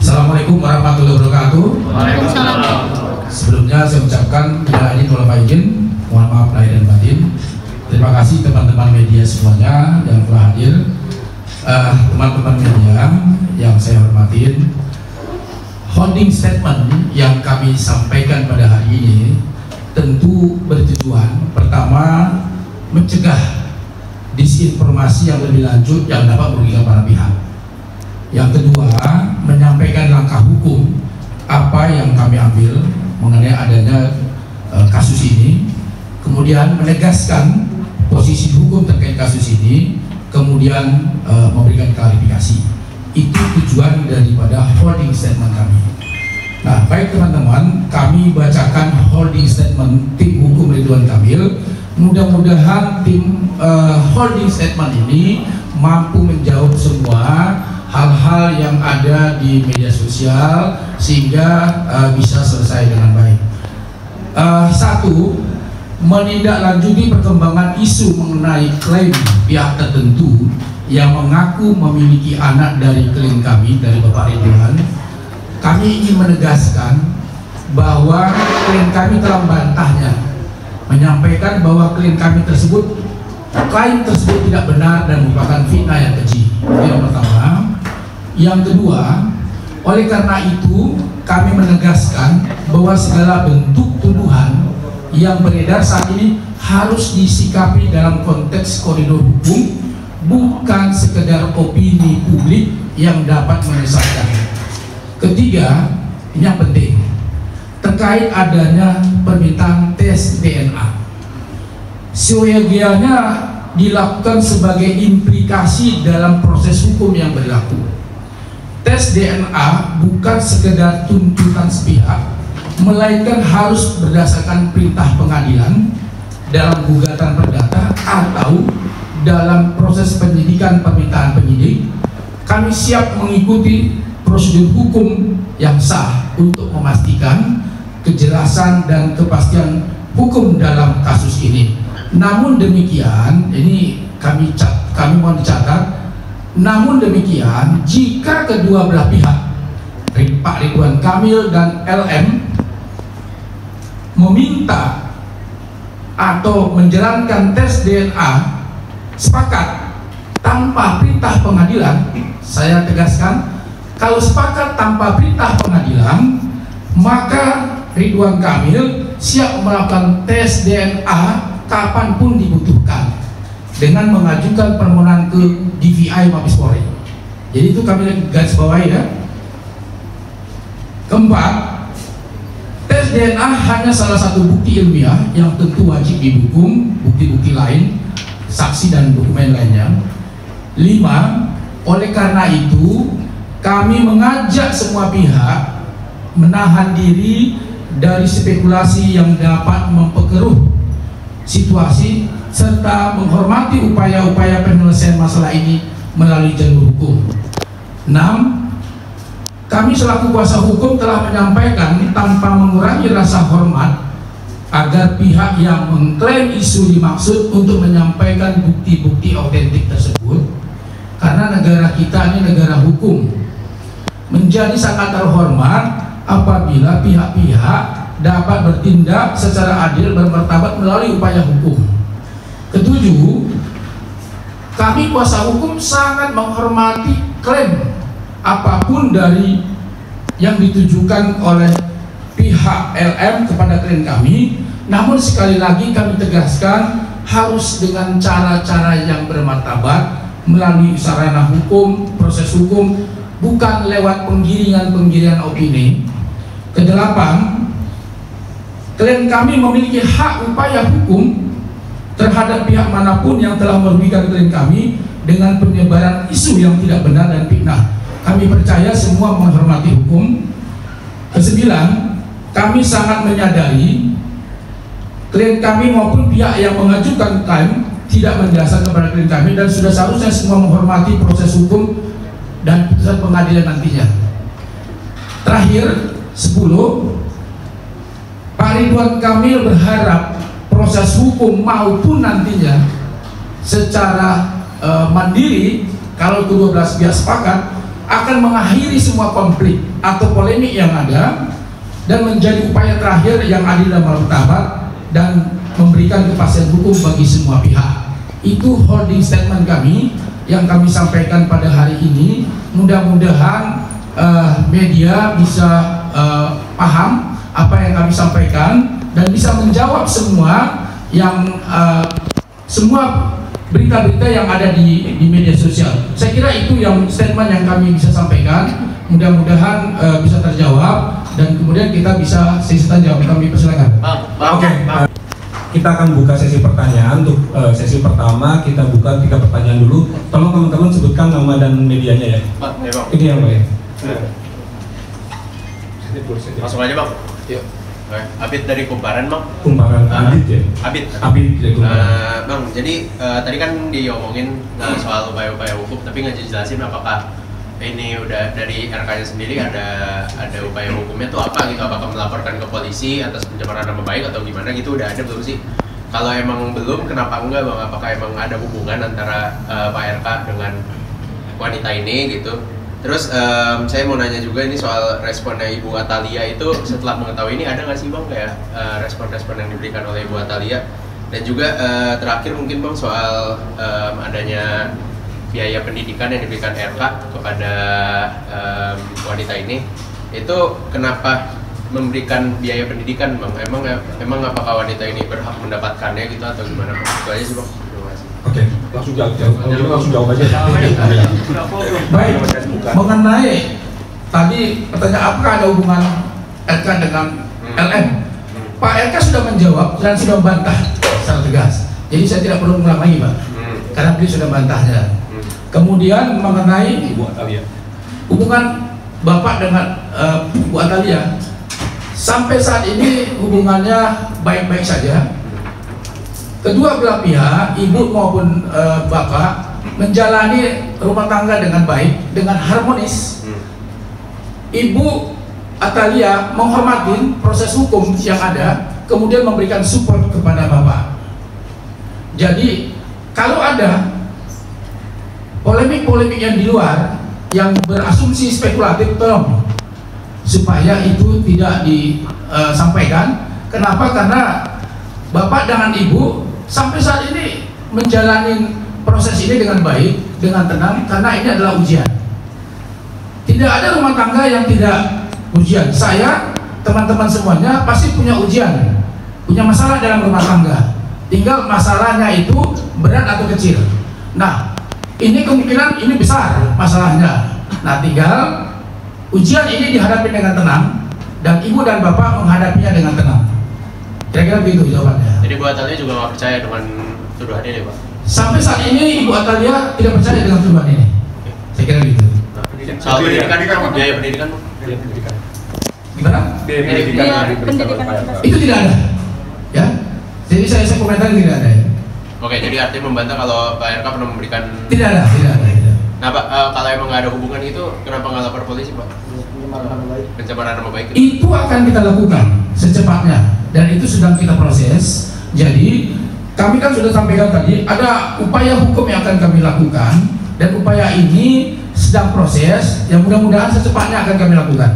Assalamualaikum warahmatullahi wabarakatuh. Waalaikumsalam. Sebelumnya saya ucapkan bila ini wal faizin, mohon maaf lahir dan batin. Terima kasih teman-teman media semuanya yang telah hadir. Teman-teman media yang saya hormatin, holding statement yang kami sampaikan pada hari ini tentu bertujuan pertama mencegah disinformasi yang lebih lanjut yang dapat merugikan para pihak. Yang kedua, menyampaikan langkah hukum apa yang kami ambil mengenai adanya kasus ini, kemudian menegaskan posisi hukum terkait kasus ini, kemudian memberikan klarifikasi. Itu tujuan daripada holding statement kami. Nah, baik teman-teman, kami bacakan holding statement tim hukum Ridwan Kamil. Mudah-mudahan tim holding statement ini mampu menjawab semua hal-hal yang ada di media sosial sehingga bisa selesai dengan baik. Satu, menindaklanjuti perkembangan isu mengenai klaim pihak tertentu yang mengaku memiliki anak dari klien kami, dari Bapak Ridwan. Kami ingin menegaskan bahwa klien kami telah membantahnya, menyampaikan bahwa klien kami tersebut, klaim tersebut tidak benar dan merupakan fitnah yang keji. Itu yang pertama. Yang kedua, oleh karena itu kami menegaskan bahwa segala bentuk tuduhan yang beredar saat ini harus disikapi dalam konteks koridor hukum, bukan sekedar opini publik yang dapat menyesatkan. Ketiga, ini yang penting, terkait adanya permintaan tes DNA. Seyogianya dilakukan sebagai implikasi dalam proses hukum yang berlaku. Tes DNA bukan sekedar tuntutan sepihak, melainkan harus berdasarkan perintah pengadilan dalam gugatan perdata atau dalam proses penyidikan permintaan penyidik. Kami siap mengikuti prosedur hukum yang sah untuk memastikan kejelasan dan kepastian hukum dalam kasus ini. Namun demikian, ini kami mohon dicatat, namun demikian, jika kedua belah pihak, Pak Ridwan Kamil dan LM, meminta atau menjalankan tes DNA sepakat tanpa perintah pengadilan, saya tegaskan, kalau sepakat tanpa perintah pengadilan, maka Ridwan Kamil siap melakukan tes DNA kapanpun dibutuhkan dengan mengajukan permohonan ke DVI Mabes Polri. Jadi itu kami garis bawahi ya. Keempat, tes DNA hanya salah satu bukti ilmiah yang tentu wajib didukung bukti-bukti lain, saksi dan dokumen lainnya. 5, oleh karena itu kami mengajak semua pihak menahan diri dari spekulasi yang dapat memperkeruh situasi serta menghormati upaya-upaya penyelesaian masalah ini melalui jalur hukum. 6, kami selaku kuasa hukum telah menyampaikan tanpa mengurangi rasa hormat agar pihak yang mengklaim isu dimaksud untuk menyampaikan bukti-bukti autentik tersebut, karena negara kita ini negara hukum, menjadi sangat terhormat apabila pihak-pihak dapat bertindak secara adil bermartabat melalui upaya hukum. Ketujuh, kami kuasa hukum sangat menghormati klaim apapun dari yang ditujukan oleh pihak LM kepada klien kami. Namun sekali lagi kami tegaskan harus dengan cara-cara yang bermartabat melalui sarana hukum, proses hukum, bukan lewat penggiringan-penggiringan opini. Kedelapan, klien kami memiliki hak upaya hukum terhadap pihak manapun yang telah merugikan klien kami dengan penyebaran isu yang tidak benar dan fitnah. Kami percaya semua menghormati hukum. Kesembilan, kami sangat menyadari klien kami maupun pihak yang mengajukan klaim tidak menjelaskan kepada klien kami, dan sudah seharusnya semua menghormati proses hukum dan putusan pengadilan nantinya. Terakhir, 10, Pak Ridwan Kamil berharap proses hukum maupun nantinya secara mandiri, kalau kedua belah pihak sepakat, akan mengakhiri semua konflik atau polemik yang ada dan menjadi upaya terakhir yang adil dan martabat dan memberikan kepastian hukum bagi semua pihak. Itu holding statement kami yang kami sampaikan pada hari ini. Mudah-mudahan media bisa paham apa yang kami sampaikan dan bisa menjawab semua yang semua berita-berita yang ada di media sosial. Saya kira itu yang statement yang kami bisa sampaikan. Mudah-mudahan bisa terjawab dan kemudian kita bisa sesi tanya jawab. Kami persilakan. Oke. Kita akan buka sesi pertanyaan. Untuk sesi pertama kita buka 3 pertanyaan dulu. Tolong teman-teman sebutkan nama dan medianya ya. Ini yang baik. Langsung aja bang. Yuk. Abid dari Kumparan bang. Kumparan Abid ya. Abid dari Kumparan. Bang, jadi tadi kan diomongin soal upaya-upaya hukum, tapi nggak dijelasin apakah ini udah dari RK-nya sendiri ada upaya hukumnya tuh apa gitu? Apakah melaporkan ke polisi atas pencemaran nama baik atau gimana gitu? Udah ada belum sih? Kalau emang belum, kenapa enggak bang? Apakah emang ada hubungan antara Pak RK dengan wanita ini gitu? Terus saya mau nanya juga ini soal responnya Ibu Atalia itu setelah mengetahui ini ada nggak sih bang kayak respon-respon yang diberikan oleh Ibu Atalia, dan juga terakhir mungkin bang soal adanya biaya pendidikan yang diberikan RK kepada wanita ini, itu kenapa memberikan biaya pendidikan bang? Emang apakah wanita ini berhak mendapatkannya gitu atau gimana bang? Itu aja sih bang. Oke, langsung jawab aja. Baik, mengenai tadi pertanyaan apakah ada hubungan RK dengan LM, Pak RK sudah menjawab dan sudah membantah secara tegas. Jadi saya tidak perlu mengulang lagi Pak, karena beliau sudah membantahnya. Kemudian mengenai Ibu Atalia, hubungan Bapak dengan Bu Atalia, sampai saat ini hubungannya baik-baik saja. Kedua belah pihak, ibu maupun bapak, menjalani rumah tangga dengan baik, dengan harmonis. Ibu Atalia menghormati proses hukum yang ada, kemudian memberikan support kepada bapak. Jadi kalau ada polemik-polemik yang di luar yang berasumsi spekulatif, tolong supaya itu tidak disampaikan. Kenapa? Karena bapak dengan ibu sampai saat ini menjalani proses ini dengan baik, dengan tenang, karena ini adalah ujian. Tidak ada rumah tangga yang tidak ujian. Saya, teman-teman semuanya pasti punya ujian, punya masalah dalam rumah tangga. Tinggal masalahnya itu berat atau kecil. Nah, ini kemungkinan ini besar masalahnya. Nah, tinggal ujian ini dihadapi dengan tenang, dan ibu dan bapak menghadapinya dengan tenang. Kira-kira begitu jawabannya. Jadi Bu Atalia juga nggak percaya dengan tuduhan ini Pak? Sampai saat ini Ibu Atalia tidak percaya dengan tuduhan ini. Saya kira gitu. Soal pendidikan, biaya pendidikan, gimana? biaya pendidikan Itu tidak ada, ya. Jadi saya komentar tidak ada. Ya. Oke, jadi artinya membantah kalau Pak RK pernah memberikan. Tidak ada. Nah Pak, kalau emang nggak ada hubungan itu, kenapa nggak lapor polisi Pak? Pencemaran nama baik. Itu akan kita lakukan secepatnya, dan itu sedang kita proses. Jadi kami kan sudah sampaikan tadi ada upaya hukum yang akan kami lakukan, dan upaya ini sedang proses yang mudah-mudahan secepatnya akan kami lakukan.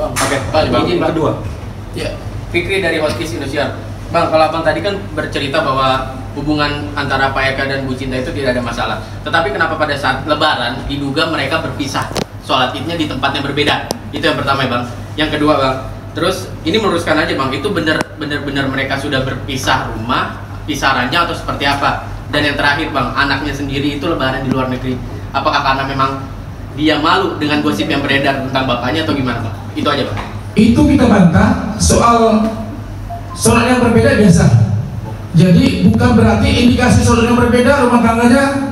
Oke, Pak, izin Pak. Kedua, Ya, Fikri dari Hotkis Indosiar. Bang, kalau Abang tadi kan bercerita bahwa hubungan antara Pak Eka dan Bu Cinta itu tidak ada masalah. Tetapi kenapa pada saat Lebaran diduga mereka berpisah, sholat idnya di tempat yang berbeda? Itu yang pertama ya Bang. Yang kedua Bang, terus ini meluruskan aja Bang, itu benar-benar mereka sudah berpisah rumah, pisah ranjang atau seperti apa? Dan yang terakhir Bang, anaknya sendiri itu Lebaran di luar negeri. Apakah karena memang dia malu dengan gosip yang beredar tentang bapaknya atau gimana Bang? Itu aja Bang. Itu kita bantah. Soal sholat yang berbeda biasa. Jadi bukan berarti indikasi sholat yang berbeda rumah tangganya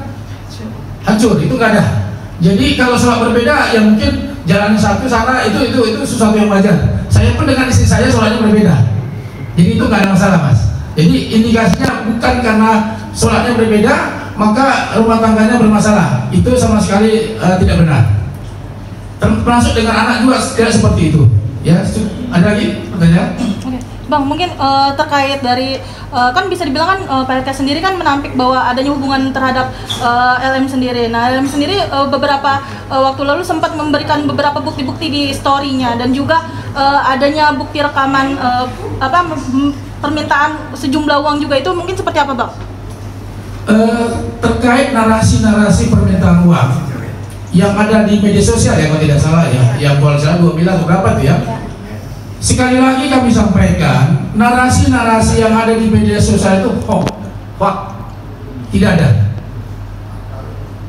hancur, itu nggak ada. Jadi kalau sholat berbeda ya mungkin jalan satu sana itu sesuatu yang wajar. Saya pun dengan istri saya sholatnya berbeda. Jadi itu nggak ada masalah Mas. Jadi indikasinya bukan karena sholatnya berbeda maka rumah tangganya bermasalah. Itu sama sekali tidak benar. Termasuk dengan anak juga tidak seperti itu. Ya, ada lagi pertanyaan? Bang, mungkin terkait dari kan bisa dibilang kan Pak RK sendiri kan menampik bahwa adanya hubungan terhadap LM sendiri. Nah, LM sendiri beberapa waktu lalu sempat memberikan beberapa bukti-bukti di story-nya dan juga adanya bukti rekaman permintaan sejumlah uang juga, itu mungkin seperti apa, Bang? Terkait narasi-narasi permintaan uang yang ada di media sosial ya, kalau tidak salah ya, yang kalau saya 2 miliar berapa tuh ya. Sekali lagi kami sampaikan, narasi-narasi yang ada di media sosial itu hoax, tidak ada.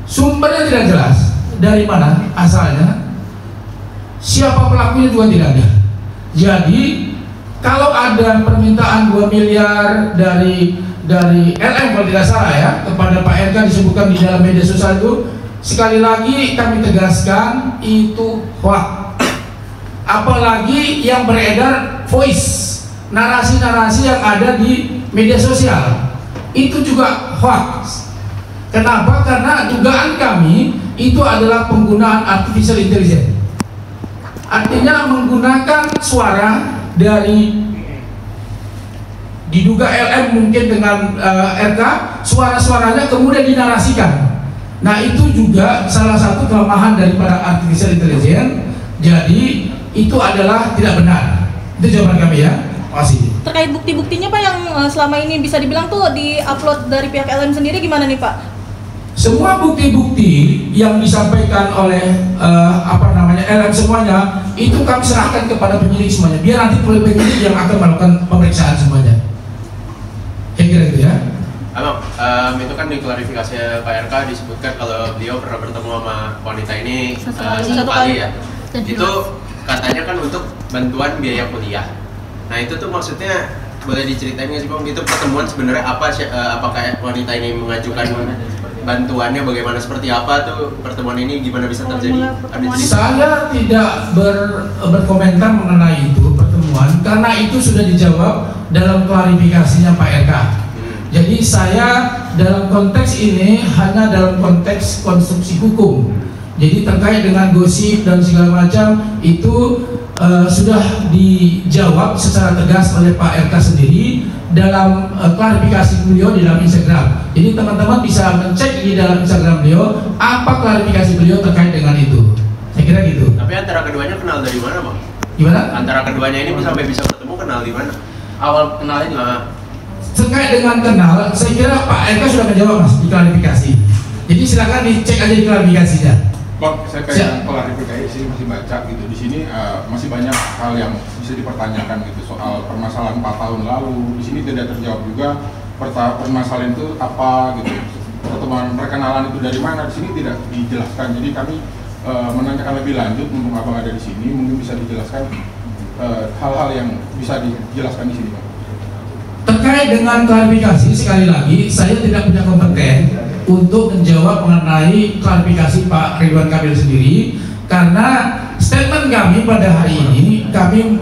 Sumbernya tidak jelas, dari mana asalnya, siapa pelakunya juga tidak ada. Jadi kalau ada permintaan 2 miliar dari LM kalau tidak salah ya kepada Pak RK disebutkan di dalam media sosial itu, sekali lagi kami tegaskan itu hoax. Apalagi yang beredar voice, narasi-narasi yang ada di media sosial itu juga hoax. Kenapa? Karena dugaan kami itu adalah penggunaan artificial intelligence, artinya menggunakan suara dari diduga LM mungkin dengan RK, suara-suaranya kemudian dinarasikan. Nah, itu juga salah satu kelemahan daripada artificial intelligence. Jadi itu adalah tidak benar. Itu jawaban kami ya. Makasih. Terkait bukti-buktinya Pak yang selama ini bisa dibilang tuh di-upload dari pihak LM sendiri gimana nih Pak? Semua bukti-bukti yang disampaikan oleh LM semuanya itu kami serahkan kepada penyidik semuanya. Biar nanti penyidik yang akan melakukan pemeriksaan semuanya. Kira-kira gitu ya. Abang, itu kan di klarifikasi Pak RK disebutkan kalau beliau pernah bertemu sama wanita ini satu kali ya. Itu katanya kan untuk bantuan biaya kuliah. Nah itu tuh maksudnya boleh diceritain nggak sih Bang? Itu pertemuan sebenarnya apa? Apakah wanita ini mengajukan bantuannya, bagaimana, seperti apa tuh pertemuan ini, gimana bisa terjadi? Saya tidak berkomentar mengenai itu pertemuan karena itu sudah dijawab dalam klarifikasinya Pak RK. Jadi saya dalam konteks ini hanya dalam konteks konstruksi hukum. Jadi terkait dengan gosip dan segala macam itu sudah dijawab secara tegas oleh Pak RK sendiri dalam klarifikasi beliau di dalam Instagram. Jadi teman-teman bisa mencek di dalam Instagram beliau apa klarifikasi beliau terkait dengan itu. Saya kira gitu. Tapi antara keduanya kenal dari mana Bang? Gimana? Antara keduanya ini sampai bisa bertemu kenal di mana? Awal kenalnya di mana? Terkait dengan kenal, saya kira Pak RK sudah menjawab Mas di klarifikasi. Jadi silakan dicek aja di klarifikasinya. Bang, saya pengen klarifikasi, masih baca gitu. Di sini masih banyak hal yang bisa dipertanyakan gitu soal permasalahan 4 tahun lalu. Di sini tidak terjawab juga permasalahan itu apa gitu. Pertemuan perkenalan itu dari mana? Di sini tidak dijelaskan. Jadi kami menanyakan lebih lanjut, mumpung Abang ada di sini, mungkin bisa dijelaskan hal-hal yang bisa dijelaskan di sini, Bang. Terkait dengan klarifikasi, sekali lagi saya tidak punya kompeten untuk menjawab mengenai klarifikasi Pak Ridwan Kamil sendiri, karena statement kami pada hari ini kami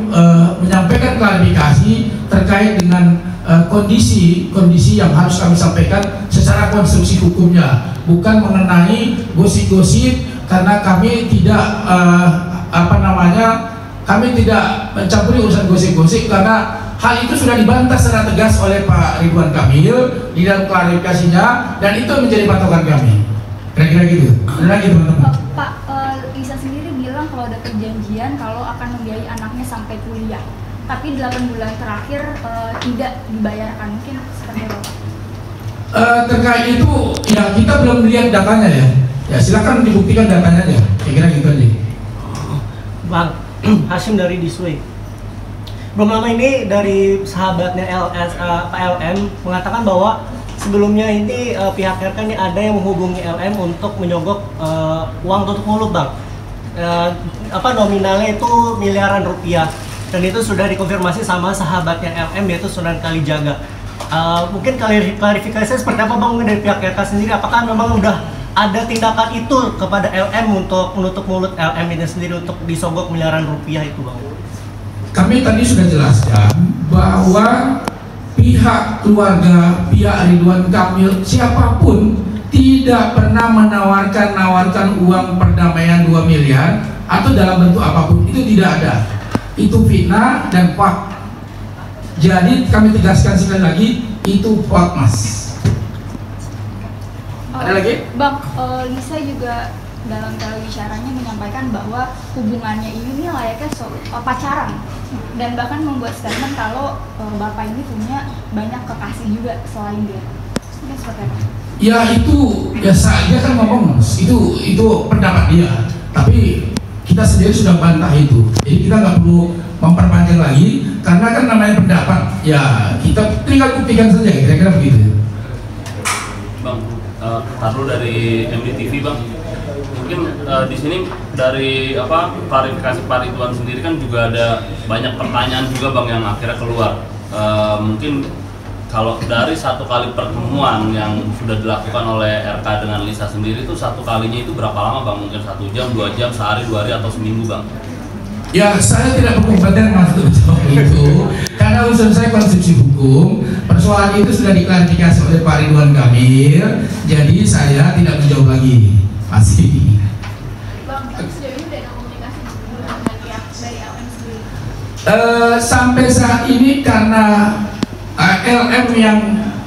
menyampaikan klarifikasi terkait dengan kondisi yang harus kami sampaikan secara konstruksi hukumnya, bukan mengenai gosip-gosip, karena kami tidak kami tidak mencampuri urusan gosip-gosip karena hal itu sudah dibantah secara tegas oleh Pak Ridwan Kamil di dalam klarifikasinya, dan itu menjadi patokan kami. Kira-kira gitu. Ada lagi teman-teman? Pak, Lisa sendiri bilang kalau ada perjanjian kalau akan membiayai anaknya sampai kuliah, tapi 8 bulan terakhir tidak dibayarkan, mungkin seperti apa Pak? Terkait itu ya kita belum lihat datanya ya. Ya silakan dibuktikan datanya aja. Kira-kira gitu aja. Bang, Hashim dari Disway. Belum lama ini dari sahabatnya Pak LM mengatakan bahwa sebelumnya ini pihak RK ini ada yang menghubungi LM untuk menyogok uang tutup mulut Bang. Nominalnya itu miliaran rupiah, dan itu sudah dikonfirmasi sama sahabatnya LM yaitu Sunan Kalijaga. Mungkin klarifikasi seperti apa Bang dari pihak RK sendiri, apakah memang udah ada tindakan itu kepada LM untuk menutup mulut LM ini sendiri untuk disogok miliaran rupiah itu Bang? Kami tadi sudah jelaskan bahwa pihak keluarga, pihak Ridwan Kamil, siapapun tidak pernah menawarkan uang perdamaian 2 miliar atau dalam bentuk apapun, itu tidak ada. Itu fitnah dan hoax. Jadi kami tegaskan sekali lagi, itu Mas. Ada lagi? Bang, Lisa juga dalam wawancaranya menyampaikan bahwa hubungannya ini layaknya pacaran, dan bahkan membuat statement kalau bapak ini punya banyak kekasih juga selain dia. Ini seperti apa? Ya itu ya dia kan ngomong Mas, itu pendapat dia. Tapi kita sendiri sudah bantah itu. Jadi kita nggak perlu memperpanjang lagi karena kan namanya pendapat. Ya kita tinggal buktikan saja, kira-kira begitu. Bang, taruh dari MDTV Bang. Mungkin di sini dari klarifikasi Pak Ridwan sendiri kan juga ada banyak pertanyaan juga Bang yang akhirnya keluar. Mungkin kalau dari satu kali pertemuan yang sudah dilakukan oleh RK dengan Lisa sendiri itu satu kalinya itu berapa lama Bang? Mungkin 1 jam, 2 jam, sehari, 2 hari atau seminggu Bang? Ya saya tidak berkompeten Mas untuk menjawab itu karena unsur saya konsumsi hukum. Persoalan itu sudah diklarifikasi oleh Pak Ridwan Kamil, jadi saya tidak menjawab lagi. Masih. Bang, sejauh ini udah ada komunikasi dengan pihak dari LM sendiri? Sampai saat ini karena LM yang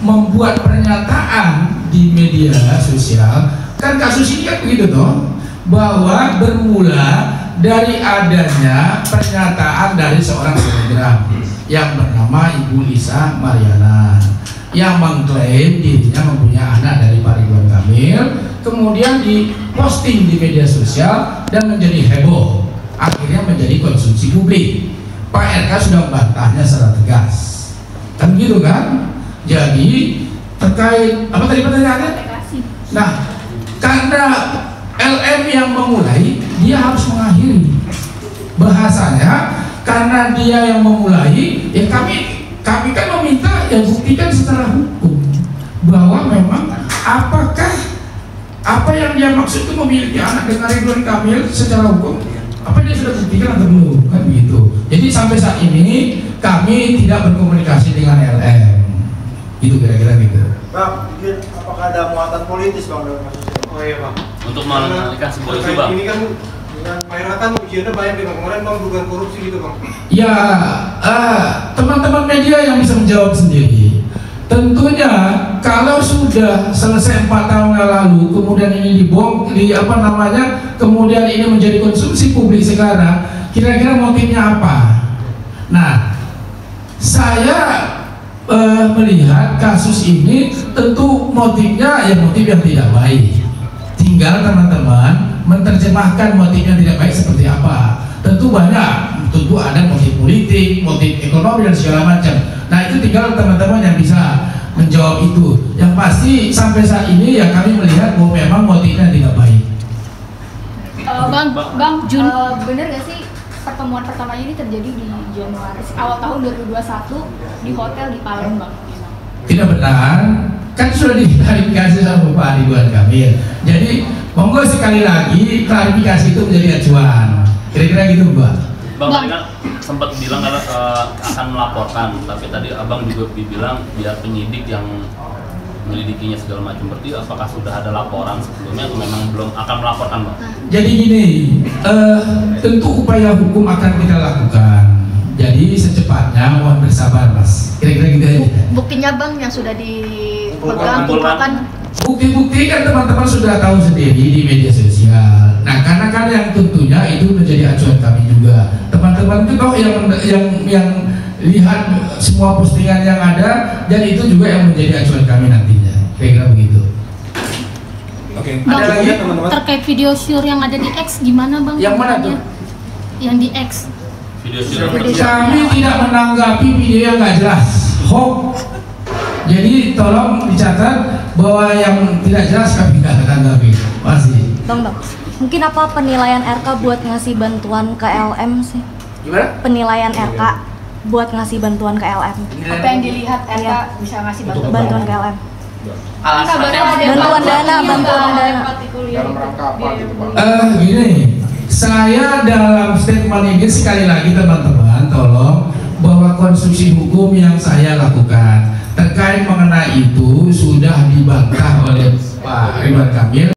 membuat pernyataan di media sosial, kan kasus ini kan begitu toh, bahwa bermula dari adanya pernyataan dari seorang selebgram yang bernama Ibu Lisa Mariana yang mengklaim dirinya mempunyai anak dari Pak Ridwan Kamil, kemudian diposting di media sosial dan menjadi heboh, akhirnya menjadi konsumsi publik. Pak RK sudah membantahnya secara tegas, kan gitu kan? Jadi terkait apa tadi pertanyaannya? Nah, karena LM yang memulai, dia harus mengakhiri. Bahasanya karena dia yang memulai, ya kami kan meminta ya buktikan secara hukum bahwa memang apakah apa yang dia maksud itu memiliki anak dengan Ridwan Kamil secara hukum, apa dia sudah buktikan atau belum, kan begitu. Jadi sampai saat ini kami tidak berkomunikasi dengan LM, itu kira-kira gitu. Bang, apakah ada muatan politis Bang dalam kasus ini? Oh iya Bang, untuk mengalihkan sebuah isu Bang. Ini kan Pak RK kan ujiannya banyak dengan kemarin Bang, dugaan korupsi gitu Bang. Ya, teman-teman media yang bisa menjawab sendiri. Tentunya kalau sudah selesai 4 tahun yang lalu, kemudian ini kemudian ini menjadi konsumsi publik sekarang, kira-kira motifnya apa? Nah, saya melihat kasus ini tentu motifnya ya motif yang tidak baik. Tinggal teman-teman menerjemahkan motifnya tidak baik seperti apa. Tentu banyak, tentu ada motif politik, motif ekonomi dan segala macam. Nah itu tinggal teman-teman yang bisa menjawab itu. Yang pasti sampai saat ini ya kami melihat bahwa memang motifnya tidak baik. Bang, bener gak sih pertemuan pertamanya ini terjadi di Januari awal tahun 2021 di hotel di Palembang? Tidak benar, kan sudah diklarifikasi sama Pak Ridwan Kamil. Jadi monggo sekali lagi klarifikasi itu menjadi acuan. Kira-kira gitu Mbak. Bang tadi kan sempat bilang akan melaporkan, tapi tadi Abang juga bilang biar penyidik yang menyelidikinya segala macam. Berarti apakah sudah ada laporan sebelumnya atau memang belum akan melaporkan Bang? Jadi gini, tentu upaya hukum akan kita lakukan. Jadi secepatnya mohon bersabar Mas. Kira-kira gitu aja. Buktinya Bang yang sudah dipegang, kumpulkan. Bukti-bukti kan teman-teman sudah tahu sendiri di media sosial. Nah karena kan yang tentunya itu menjadi acuan kami juga. Teman-teman itu tahu yang lihat semua postingan yang ada, dan itu juga yang menjadi acuan kami nantinya. Kira-kira begitu. Oke. Bang, Ada lagi teman-teman? terkait video syur yang ada di X gimana Bang? Yang mana tuh? Yang di X. Video syur. Kami tidak menanggapi video yang nggak jelas, hoax. Jadi tolong dicatat bahwa yang tidak jelas kami tidak menanggapi. Masih. Bang, mungkin apa penilaian RK buat ngasih bantuan ke LM sih? Gimana? Penilaian RK buat ngasih bantuan ke LM. Apa yang dilihat RK bisa ngasih bantuan ke LM? Bantuan dana. Dalam rangka apa gitu Bang? Gini, saya dalam statement ini sekali lagi teman-teman tolong bahwa konstruksi hukum yang saya lakukan terkait mengenai itu sudah dibantah oleh Pak Ridwan Kamil.